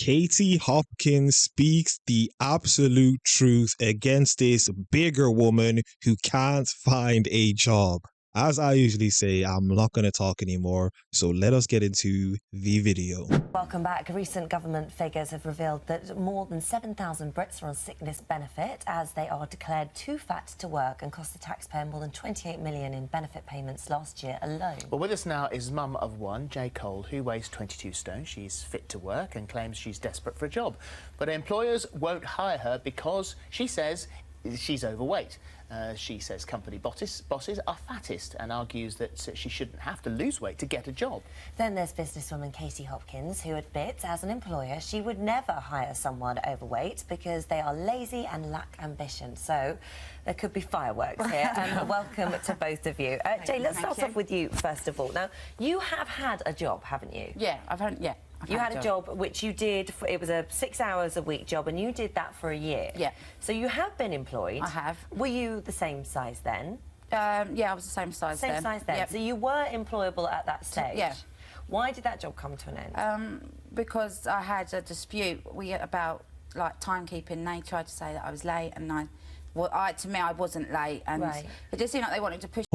Katie Hopkins speaks the absolute truth against this bigger woman who can't find a job. As I usually say, I'm not going to talk anymore, so let us get into the video. Welcome back. Recent government figures have revealed that more than 7,000 Brits are on sickness benefit as they are declared too fat to work and cost the taxpayer more than 28 million in benefit payments last year alone. Well, with us now is mum of one, Jay Cole, who weighs 22 stone. She's fit to work and claims she's desperate for a job. But employers won't hire her because she says she's overweight. She says company bosses are fattest and argues that she shouldn't have to lose weight to get a job. Then there's businesswoman Katie Hopkins, who admits as an employer she would never hire someone overweight because they are lazy and lack ambition. So there could be fireworks here. And welcome to both of you. Jay, let's start off with you first of all. Now, you have had a job, haven't you? Yeah, I've had You had a job which you did, it was a 6 hours a week job, and you did that for a year. Yeah. So you have been employed. I have. Were you the same size then? Yeah, I was the same size then. Same size then. Yep. So you were employable at that stage? Yeah. Why did that job come to an end? Because I had a dispute about like timekeeping. They tried to say that I was late, and to me I wasn't late, and it just seemed like they wanted to push.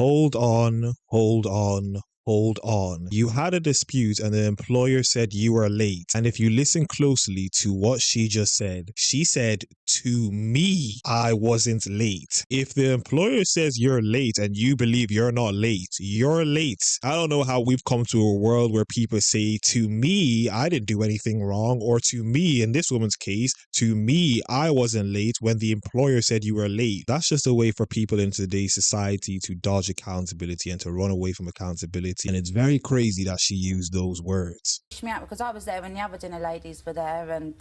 Hold on. You had a dispute and the employer said you were late. And if you listen closely to what she just said, she said, to me, I wasn't late. If the employer says you're late and you believe you're not late, you're late. I don't know how we've come to a world where people say, to me, I didn't do anything wrong. Or to me, in this woman's case, to me, I wasn't late when the employer said you were late. That's just a way for people in today's society to dodge accountability and to run away from accountability. And it's very crazy that she used those words. Me out because I was there when the other dinner ladies were there, and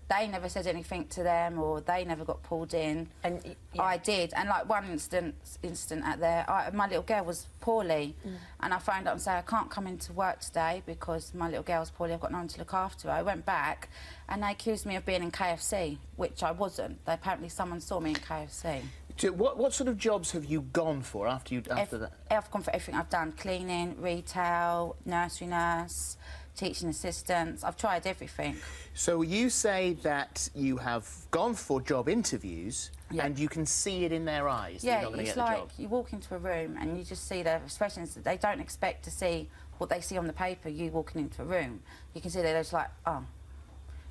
they never said anything to them, or they never got pulled in, and I did. And like one instant at there, my little girl was poorly, and I phoned up and said I can't come into work today because my little girl's poorly. I've got no one to look after her. I went back, and they accused me of being in KFC, which I wasn't. Apparently, someone saw me in KFC. So what sort of jobs have you gone for after that? I've gone for everything. I've done cleaning, retail, nursery nurse, teaching assistants. I've tried everything. So you say that you have gone for job interviews and you can see it in their eyes that you're not going to get the job. It's like you walk into a room and you just see their expressions. They don't expect to see what they see on the paper, you walking into a room. You can see they're just like, oh.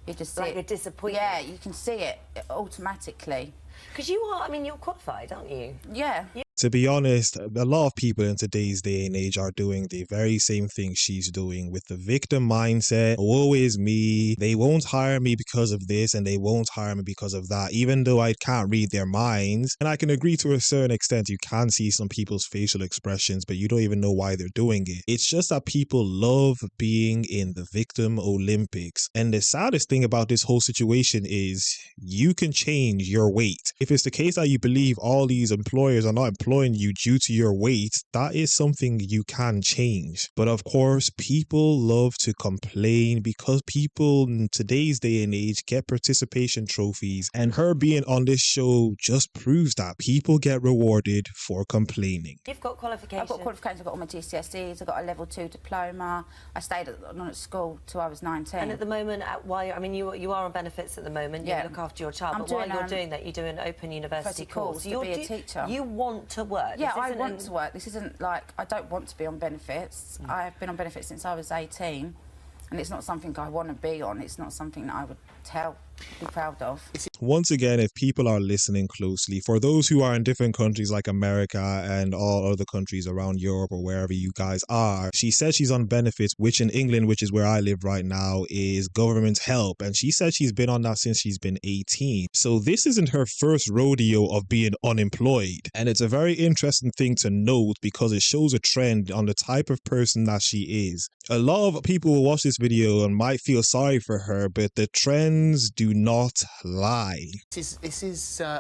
You just see like it. a disappointment. Yeah, you can see it automatically. Because you are, I mean, you're qualified, aren't you? Yeah. To be honest, a lot of people in today's day and age are doing the very same thing she's doing with the victim mindset. Woe is me. They won't hire me because of this and they won't hire me because of that, even though I can't read their minds. And I can agree to a certain extent, you can see some people's facial expressions, but you don't even know why they're doing it. It's just that people love being in the victim Olympics. And the saddest thing about this whole situation is you can change your weight. If it's the case that you believe all these employers are not employing you due to your weight, that is something you can change. But of course, people love to complain because people in today's day and age get participation trophies, and her being on this show just proves that people get rewarded for complaining. You've got qualifications. I've got qualifications. I've got all my GCSEs. I've got a level 2 diploma. I stayed at school till I was 19. And at the moment, I mean, you are on benefits at the moment. You look after your child. But while you're doing that, you're doing an open university course. To be a teacher. You want to work. Yeah, I want to work. This isn't like I don't want to be on benefits. I've been on benefits since I was 18, and it's not something I want to be on. It's not something that I would be proud of. Once again, if people are listening closely, for those who are in different countries like America and all other countries around Europe or wherever you guys are, she says she's on benefits, which in England, which is where I live right now, is government help. And she said she's been on that since she's been 18. So this isn't her first rodeo of being unemployed. And it's a very interesting thing to note because it shows a trend on the type of person that she is. A lot of people will watch this video and might feel sorry for her, but the trends do not lie.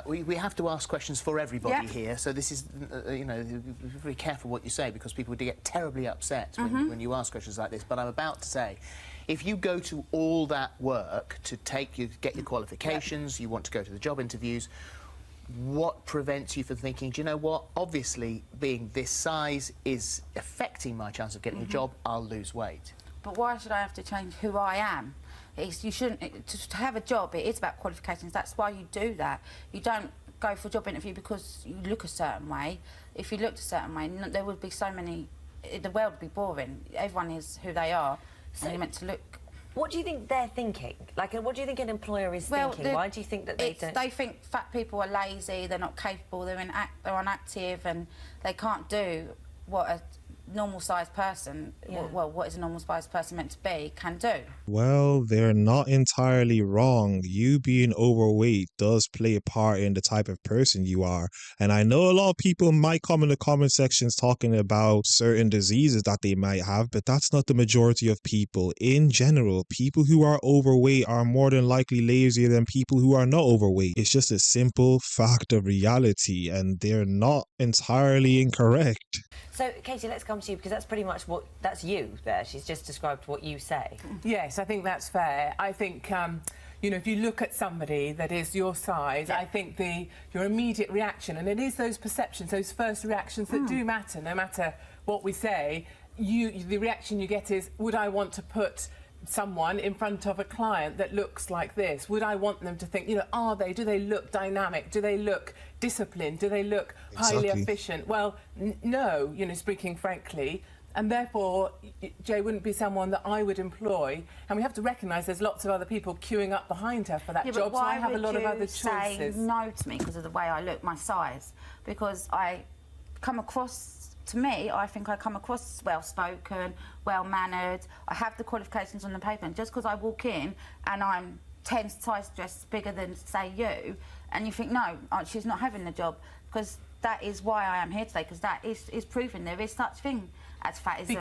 We have to ask questions for everybody here, so this is, you know, be very careful what you say because people do get terribly upset when you ask questions like this. But I'm about to say, if you go to all that work to get your qualifications, you want to go to the job interviews, what prevents you from thinking, do you know what, obviously being this size is affecting my chance of getting a job, I'll lose weight? But why should I have to change who I am? You shouldn't, to have a job, it is about qualifications. That's why you do that. You don't go for a job interview because you look a certain way. If you looked a certain way, there would be so many, the world would be boring. Everyone is who they are, so you're meant to look. What do you think they're thinking? Like, what do you think an employer is thinking? Why do you think that they don't? They think fat people are lazy, they're not capable, they're inactive, and they can't do what a normal-sized person, well, what is a normal-sized person meant to be, can do. Well, they're not entirely wrong. You being overweight does play a part in the type of person you are. And I know a lot of people might come in the comment sections talking about certain diseases that they might have, but that's not the majority of people. In general, people who are overweight are more than likely lazier than people who are not overweight. It's just a simple fact of reality, and they're not entirely incorrect. So, Katie, let's come to you, because that's pretty much that's you there. She's just described what you say. Yes, I think that's fair. I think, you know, if you look at somebody that is your size, I think your immediate reaction, and it is those perceptions, those first reactions that do matter, no matter what we say, the reaction you get is, would I want to put someone in front of a client that looks like this? Would I want them to think, you know, do they look dynamic? Do they look disciplined? Do they look highly efficient? Well, no, you know, speaking frankly, and therefore Jay wouldn't be someone that I would employ. And we have to recognise there's lots of other people queuing up behind her for that job, so I have a lot of other choices. Why would you say no to me because of the way I look, my size? Because I come across, to me, I think I come across well-spoken, well-mannered. I have the qualifications on the paper, and just because I walk in and I'm 10 size dressed bigger than, say, you, and you think, no, she's not having the job, because that is why I am here today, because that is proven there is such thing as fatism.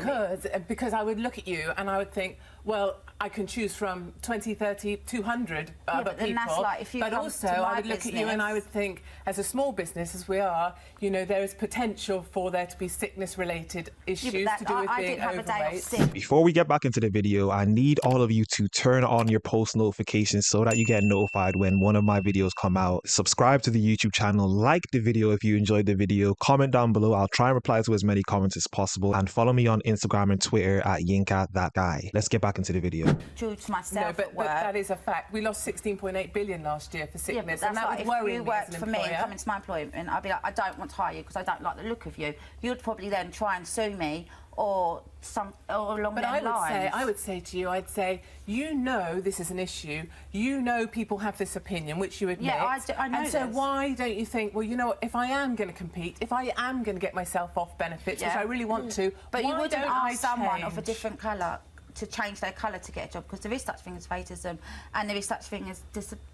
Because I would look at you and I would think, well, I can choose from 20, 30, 200 other people. That's like, if you but also, I would look at you and I would think, as a small business as we are, you know, there is potential for there to be sickness-related issues to do with being overweight. Before we get back into the video, I need all of you to turn on your post notifications so that you get notified when one of my videos come out. Subscribe to the YouTube channel, like the video if you enjoyed the video, comment down below. I'll try and reply to as many comments as possible, and follow me on Instagram and Twitter at YinkaThatGuy. Let's get back into the video. True to myself, but that is a fact. We lost 16.8 billion last year for sickness, and that would worry me. If you worked for me, coming to my employment, I'd be like, I don't want to hire you because I don't like the look of you. You'd probably then try and sue me or along those lines. I would say to you, I'd say, you know this is an issue. You know people have this opinion, which you admit. Yeah, I know. And so why don't you think, well, you know, if I am going to compete, if I am going to get myself off benefits, which I really want to, but you wouldn't ask someone change? Of a different colour to change their colour to get a job, because there is such thing as fatism and there is such thing as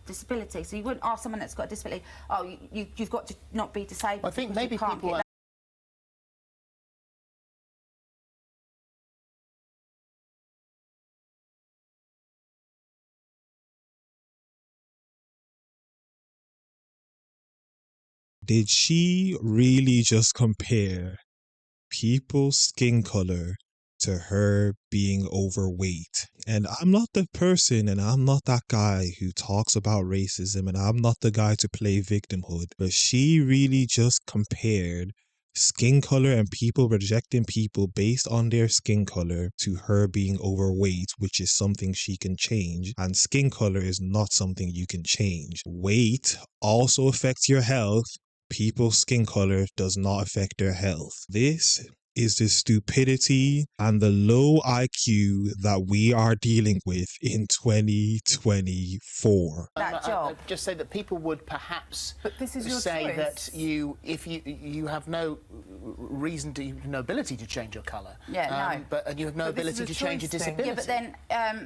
disability. So you wouldn't ask someone that's got a disability, oh, you've got to not be disabled. I think maybe people are... Did she really just compare people's skin color to her being overweight? And I'm not the person, and I'm not that guy who talks about racism, and I'm not the guy to play victimhood, but she really just compared skin color and people rejecting people based on their skin color to her being overweight, which is something she can change, and skin color is not something you can change. Weight also affects your health. People's skin color does not affect their health. This is the stupidity and the low IQ that we are dealing with in 2024. That job. I'd just say that people would perhaps say choice. That if you have no reason to, no ability to change your colour. Yeah, no. And you have no ability to change your disability. Yeah, but then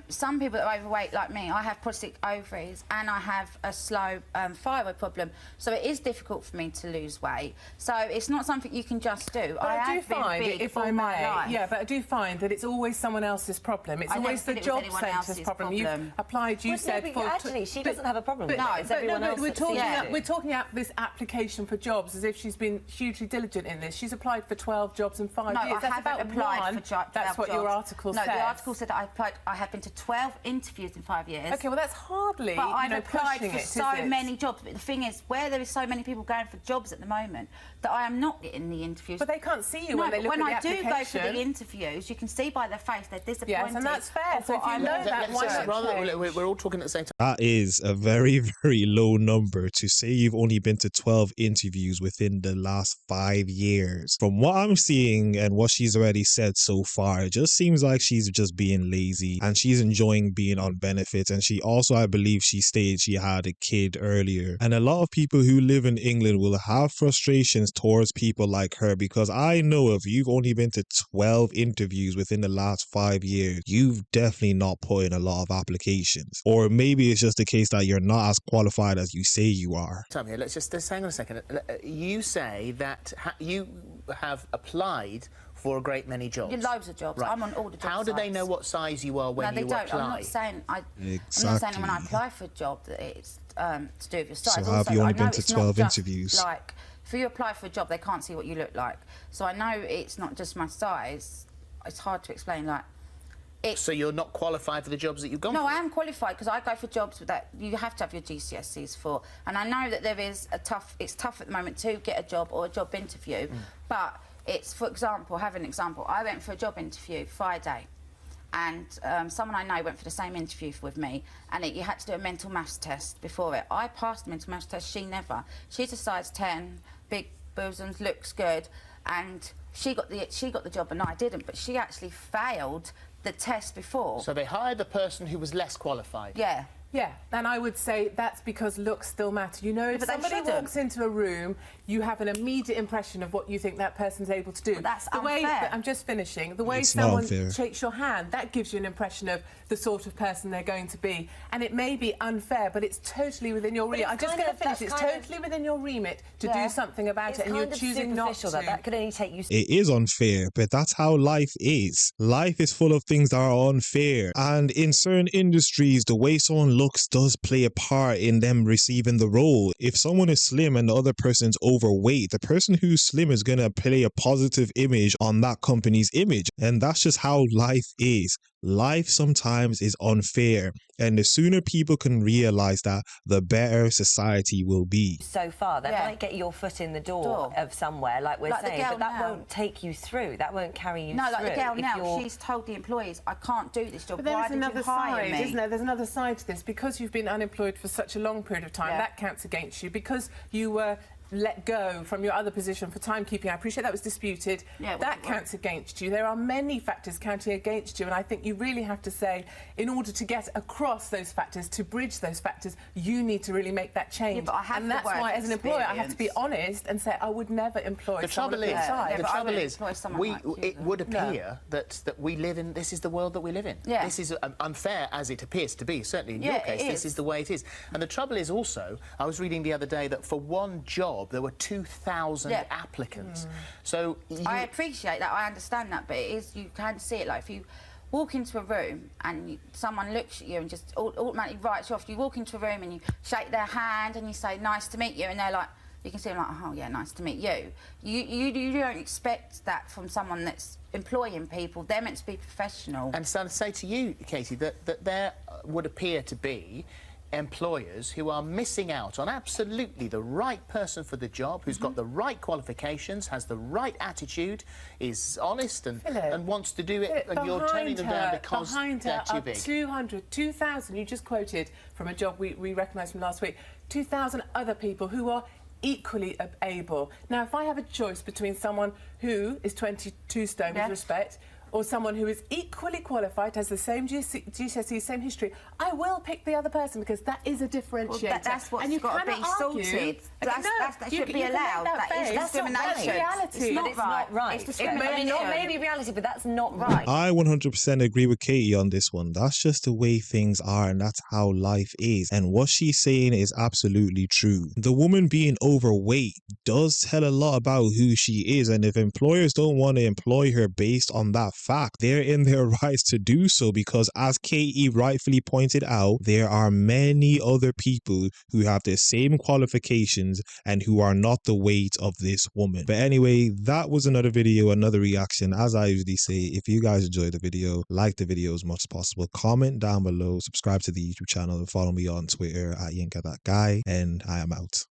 some people that are overweight, like me, I have polycystic ovaries and I have a slow thyroid problem, so it is difficult for me to lose weight. So it's not something you can just do. But I do find, if I may, but I do find that it's always someone else's problem. It's always the job centre's problem. You've applied, you said... actually, she doesn't have a problem with it. It's everyone else. We're talking about this application for jobs as if she's been hugely diligent in this. She's applied for 12 jobs in 5 years. No, I haven't applied for 12 jobs. That's what your article says. No, the article said that I have been to 12 interviews in 5 years. OK, well, that's hardly, but I've applied for so many jobs. But the thing is, where there is so many people going for jobs at the moment, that I am not getting the interviews. But they can't see you when they look when at I the do go for the application- interviews, you can see by their face they're disappointed. Yes, and that's fair. of So what if you I know look that, for. why not change? We're all talking at the same time. That is a very, very low number to say you've only been to 12 interviews within the last 5 years. From what I'm seeing and what she's already said so far, it just seems like she's just being lazy and she's enjoying being on benefits. And she also, I believe she stated she had a kid earlier. And a lot of people who live in England will have frustrations towards people like her, because I know if you've only been to 12 interviews within the last 5 years, you've definitely not put in a lot of applications. Or maybe it's just the case that you're not as qualified as you say you are. Tom here, let's hang on a second. You say that you have applied for a great many jobs. You loads of jobs. Right. I'm on all the job How do they sites. know what size you are when No, they you don't. apply? I'm not saying I'm not Exactly. saying when I apply for a job that it's to do with your size. So have you only I know been to it's not 12 just, interviews? Like, if you apply for a job, they can't see what you look like. So I know it's not just my size. It's hard to explain. Like, So you're not qualified for the jobs that you've gone no, for? I am qualified because I go for jobs that you have to have your GCSEs for. And I know that there is it's tough at the moment to get a job or a job interview. But it's, for example, have an example. I went for a job interview Friday, and someone I know went for the same interview with me, and you had to do a mental maths test before it. I passed the mental maths test, she never. She's a size 10, big bosoms, looks good, and she got the job and I didn't, but she actually failed the test before. So they hired the person who was less qualified? Yeah. Yeah, and I would say that's because looks still matter. You know, if But they somebody shouldn't. walks into a room, you have an immediate impression of what you think that person's able to do. But that's the way unfair. I'm just finishing. The way It's not someone unfair. shakes your hand, that gives you an impression of the sort of person they're going to be. And it may be unfair, but it's totally within your remit. I'm just going to finish. It's totally within your remit to do something about it, and you're choosing not to. That could only take you. It is unfair, but that's how life is. Life is full of things that are unfair. And in certain industries, the way someone looks does play a part in them receiving the role. If someone is slim and the other person's overweight, the person who's slim is going to play a positive image on that company's image. And that's just how life is. Life sometimes is unfair, and the sooner people can realize that, the better society will be. So far, that might get your foot in the door of somewhere, like we're saying, but that won't take you through. That won't carry you through. No, like the girl now, she's told the employees, I can't do this job. But there Why is did another you hire side, me? isn't there? There's another side to this. Because you've been unemployed for such a long period of time, that counts against you. Because you were let go from your other position for timekeeping, I appreciate that was disputed. Yeah, that counts against you. There are many factors counting against you, and I think you really have to say, in order to get across those factors, to bridge those factors, you need to really make that change. Yeah, but I have and the that's work why, as an employer, I have to be experience. honest and say I would never employ The someone trouble of this size. the trouble is, like you, it would appear that we live in, this is the world that we live in. Yeah. This is unfair as it appears to be, certainly in your case, this is the way it is. And the trouble is also, I was reading the other day that for one job there were 2,000 applicants. So I appreciate that, I understand that, but it is, you can see it, like if you walk into a room and someone looks at you and just automatically writes you off. You walk into a room and you shake their hand and you say, nice to meet you, and they're like, you can see them like, oh yeah, nice to meet you. You don't expect that from someone that's employing people. They're meant to be professional. And so to say to you, Katie, that there would appear to be employers who are missing out on absolutely the right person for the job, who's got the right qualifications, has the right attitude, is honest and wants to do it, and you're turning them down because they're too big. 2,000 you just quoted from a job we recognised from last week. 2,000 other people who are equally able. Now, if I have a choice between someone who is 22 stone, with respect, or someone who is equally qualified, has the same GCSE, same history, I will pick the other person because that is a differentiator. Well, that's what's and you got to be cannot argue. sorted. That shouldn't be allowed. That is discrimination. Reality. It's not It's not right. It's It may discrimination. be reality, but that's not right. I 100% agree with Katie on this one. That's just the way things are, and that's how life is. And what she's saying is absolutely true. The woman being overweight does tell a lot about who she is, and if employers don't want to employ her based on that fact, they're in their rights to do so, because as Katie rightfully pointed out, there are many other people who have the same qualifications and who are not the weight of this woman. But anyway, that was another video, another reaction. As I usually say, if you guys enjoyed the video, like the video as much as possible, comment down below, subscribe to the YouTube channel, and follow me on Twitter at YinkaThatGuy, and I am out.